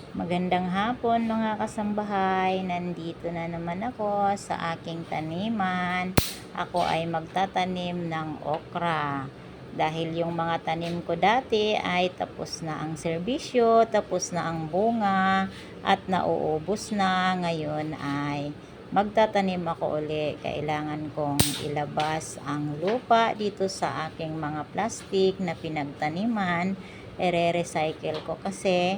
Magandang hapon mga kasambahay, nandito na naman ako sa aking taniman. Ako ay magtatanim ng okra. Dahil yung mga tanim ko dati ay tapos na ang serbisyo, tapos na ang bunga, at nauubos na. Ngayon ay magtatanim ako uli. Kailangan kong ilabas ang lupa dito sa aking mga plastic na pinagtaniman. Ere-recycle ko kasi.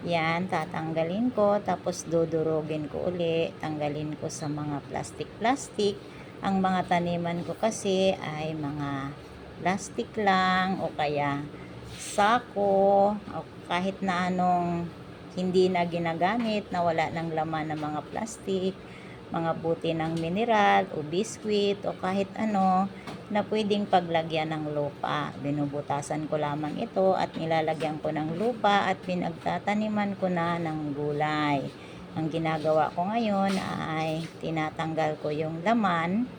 Yan, tatanggalin ko, tapos dudurugin ko uli, tanggalin ko sa mga plastic. Ang mga taniman ko kasi ay mga plastic lang o kaya sako o kahit na anong hindi na ginagamit, na wala ng laman ng mga plastic, mga buti ng mineral o biskwit o kahit ano na pwedeng paglagyan ng lupa. Binubutasan ko lamang ito at nilalagyan ko ng lupa at pinagtataniman ko na ng gulay. Ang ginagawa ko ngayon ay tinatanggal ko yung laman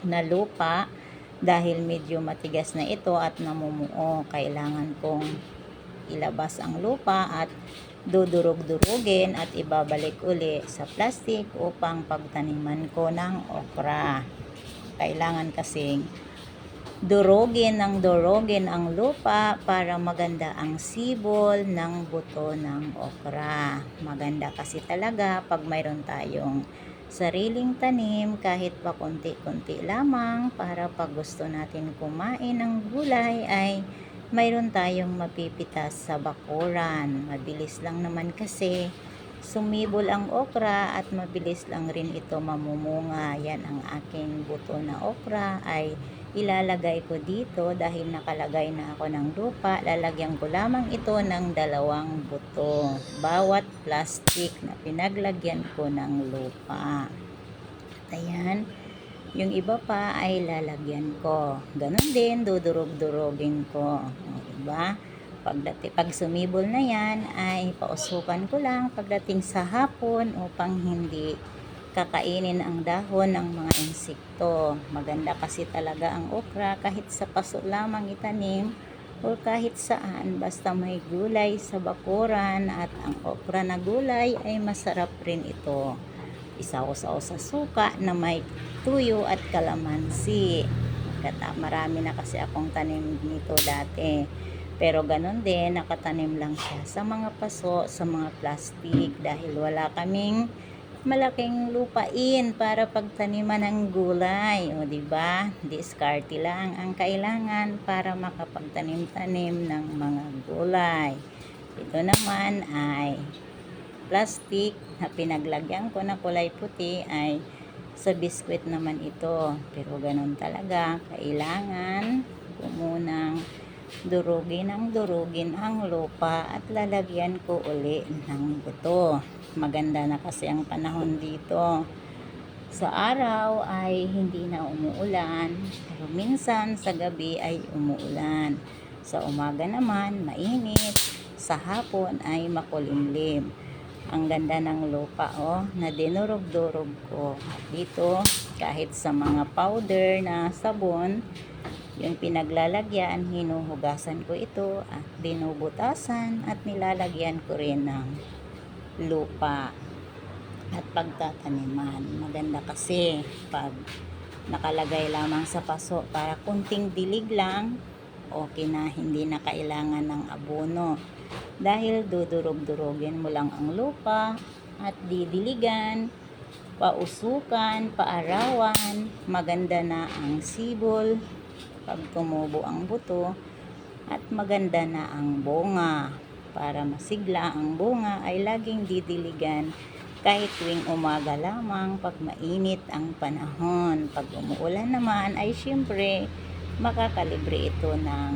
na lupa dahil medyo matigas na ito at namumuo. Kailangan kong ilabas ang lupa at dudurog-durugin at ibabalik uli sa plastic upang pagtaniman ko ng okra. Kailangan kasing durugin ang lupa para maganda ang sibol ng buto ng okra. Maganda kasi talaga pag mayroon tayong sariling tanim kahit pa konti-konti lamang, para pag gusto natin kumain ng gulay ay mayroon tayong mapipitas sa bakuran. Mabilis lang naman kasi sumibol ang okra at mabilis lang rin ito mamumunga. Yan ang aking buto na okra ay ilalagay ko dito dahil nakalagay na ako ng lupa. Lalagyan ko lamang ito ng 2 buto bawat plastic na pinaglagyan ko ng lupa. Ayan, yung iba pa ay lalagyan ko. Ganon din, dudurog-durogin ko. Diba? Pag sumibol na yan ay pausukan ko lang pagdating sa hapon upang hindi kakainin ang dahon ng mga insekto. Maganda kasi talaga ang okra kahit sa paso lamang itanim o kahit saan, basta may gulay sa bakuran. At ang okra na gulay ay masarap rin ito. Isaw-saw sa suka na may tuyo at kalamansi. Marami na kasi akong tanim nito dati. Pero ganun din, nakatanim lang siya sa mga paso, sa mga plastic dahil wala kaming malaking lupain para pagtaniman ng gulay. O diba? Diskarte lang ang kailangan para makapagtanim-tanim ng mga gulay. Ito naman ay plastic na pinaglagyan ko na kulay puti, ay sa biskwit naman ito. Pero ganun talaga, kailangan ko munang durugin ang lupa at lalagyan ko uli ng buto. Maganda na kasi ang panahon dito. Sa araw ay hindi na umuulan, pero minsan sa gabi ay umuulan. Sa umaga naman mainit, sa hapon ay makulimlim. Ang ganda ng lupa na dinurog-durog ko. At dito, kahit sa mga powder na sabon, yung pinaglalagyan, hinuhugasan ko ito at binubutasan at nilalagyan ko rin ng lupa at pagtataniman. Maganda kasi pag nakalagay lamang sa paso para kunting dilig lang, okay na, hindi na kailangan ng abono. Dahil dudurog-durogin mo lang ang lupa at didiligan, pausukan, paarawan, maganda na ang sibol pag tumubo ang buto at maganda na ang bunga. Para masigla ang bunga ay laging didiligan kahit tuwing umaga lamang pag mainit ang panahon. Pag umuulan naman ay syempre makakalibre ito ng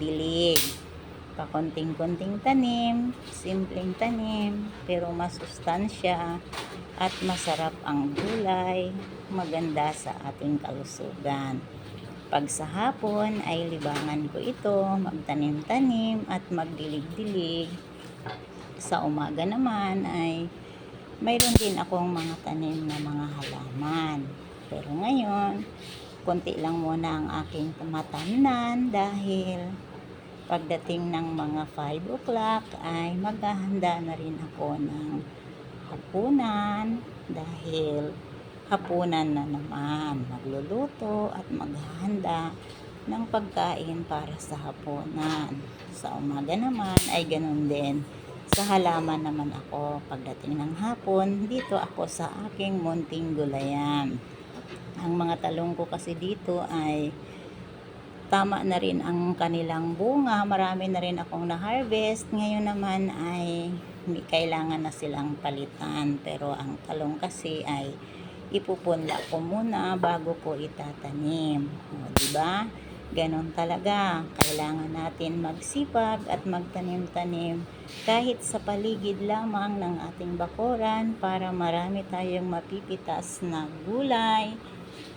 dilig. Pakonting-konting tanim, simpleng tanim, pero masustansya at masarap ang gulay, maganda sa ating kalusugan. Pag sa hapon ay libangan ko ito, magtanim-tanim at magdilig-dilig. Sa umaga naman ay mayroon din akong mga tanim na mga halaman. Pero ngayon, konti lang muna ang aking tumatamnan dahil pagdating ng mga 5 o'clock ay maghahanda na rin ako ng hapunan dahil hapunan na naman. Magluluto at maghahanda ng pagkain para sa hapunan. Sa umaga naman ay ganun din. Sa halaman naman ako. Pagdating ng hapon, dito ako sa aking munting gulayan. Ang mga talong ko kasi dito ay tama na rin ang kanilang bunga. Marami na rin akong na-harvest. Ngayon naman ay may kailangan na silang palitan. Pero ang talong kasi ay ipupunla ko muna bago ko itatanim. O, diba? Ganon talaga. Kailangan natin magsipag at magtanim-tanim kahit sa paligid lamang ng ating bakuran para marami tayong mapipitas na gulay.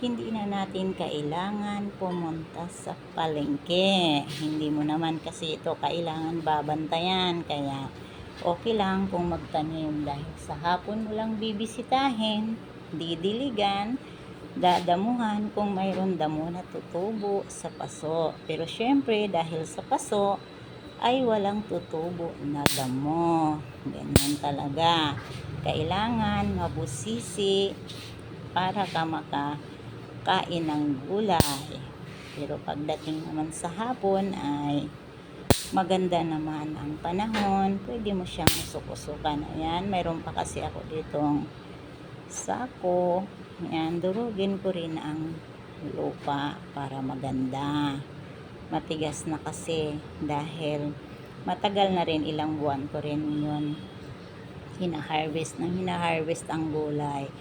Hindi na natin kailangan pumunta sa palengke. Hindi mo naman kasi ito kailangan babantayan. Kaya okay lang kung magtanim dahil sa hapon mo lang bibisitahin, didiligan, dadamuhan kung mayroon damo na tutubo sa paso. Pero syempre dahil sa paso ay walang tutubo na damo. Ganyan talaga. Kailangan mabusisi para ka makakain ng gulay. Pero pagdating naman sa hapon ay maganda naman ang panahon. Pwede mo siyang sukusukan. Ayan, mayroon pa kasi ako ditong sako. Ayan, durugin ko rin ang lupa para maganda. Matigas na kasi dahil matagal na rin, ilang buwan ko rin yun hinaharvest ang gulay.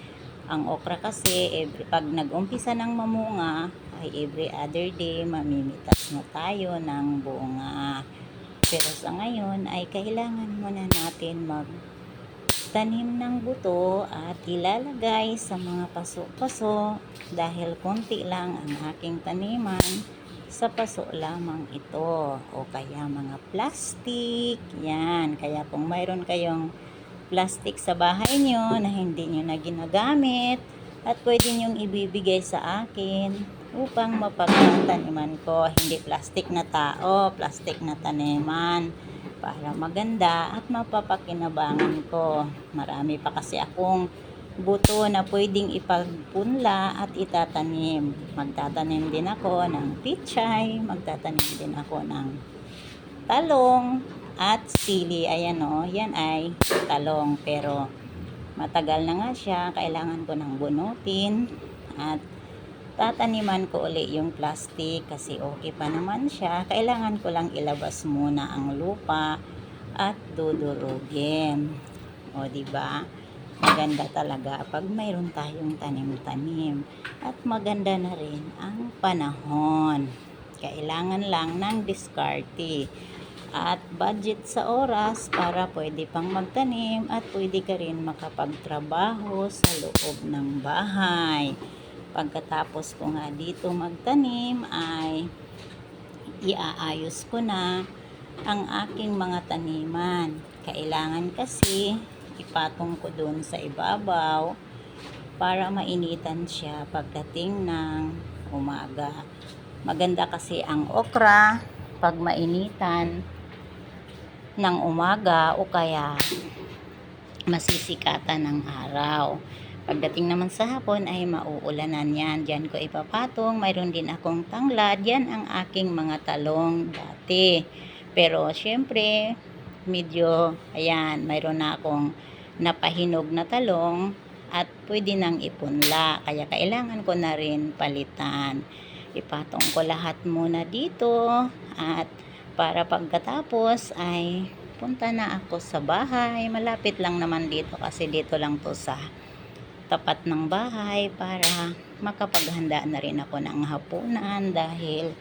Ang okra kasi pag nag-umpisa ng mamunga ay every other day mamimitas na tayo ng bunga. Pero sa ngayon ay kailangan muna natin magtanim ng buto at ilalagay sa mga paso-paso dahil konti lang ang aking taniman. Sa paso lamang ito o kaya mga plastic. Yan, kaya kung mayroon kayong plastic sa bahay nyo na hindi nyo na ginagamit at pwede nyong ibibigay sa akin upang mapagtaniman ko. Hindi plastic na tao, plastic na taniman para maganda at mapapakinabangan ko. Marami pa kasi akong buto na pwedeng ipagpunla at itatanim. Magtatanim din ako ng pichay, magtatanim din ako ng talong at sili. Ayan o, yan ay talong pero matagal na nga siya, kailangan ko ng bunutin at tataniman ko uli yung plastic kasi okay pa naman siya. Kailangan ko lang ilabas muna ang lupa at dudurugin. O diba? Maganda talaga pag mayroon tayong tanim-tanim at maganda na rin ang panahon. Kailangan lang ng diskarte at budget sa oras para pwede pang magtanim at pwede ka rin makapagtrabaho sa loob ng bahay. Pagkatapos ko nga dito magtanim ay iaayos ko na ang aking mga taniman. Kailangan kasi ipatong ko doon sa ibabaw para mainitan siya pagdating ng umaga. Maganda kasi ang okra pag mainitan ng umaga o kaya masisikatan ng araw. Pagdating naman sa hapon ay mauulanan yan. Diyan ko ipapatong. Mayroon din akong tanglad. Yan ang aking mga talong dati. Pero syempre, medyo, ayan, mayroon na akong napahinog na talong at pwede nang ipunla. Kaya kailangan ko na rin palitan. Ipatong ko lahat muna dito at para pagkatapos ay punta na ako sa bahay. Malapit lang naman dito kasi dito lang to sa tapat ng bahay para makapaghanda na rin ako ng hapunan dahil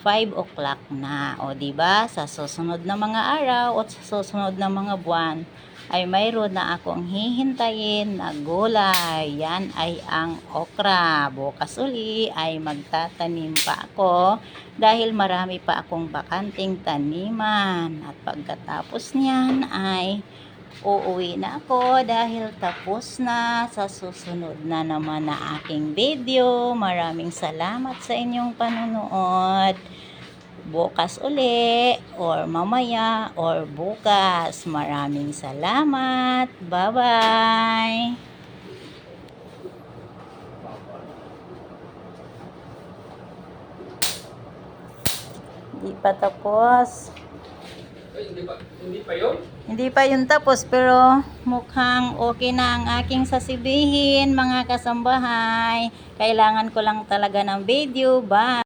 5 o'clock na. O diba, sa susunod na mga araw o sa susunod na mga buwan ay mayroon na akong hihintayin na gulay. Yan ay ang okra. Bukas uli ay magtatanim pa ako dahil marami pa akong bakanting taniman. At pagkatapos niyan ay uuwi na ako dahil tapos na. Sa susunod na naman na aking video. Maraming salamat sa inyong panonood. bukas uli or mamaya or bukas. Maraming salamat. Bye-bye. Hindi pa tapos. Ay, hindi pa yun? Hindi pa yun tapos pero mukhang okay na ang aking sasabihin mga kasambahay. Kailangan ko lang talaga ng video. Bye!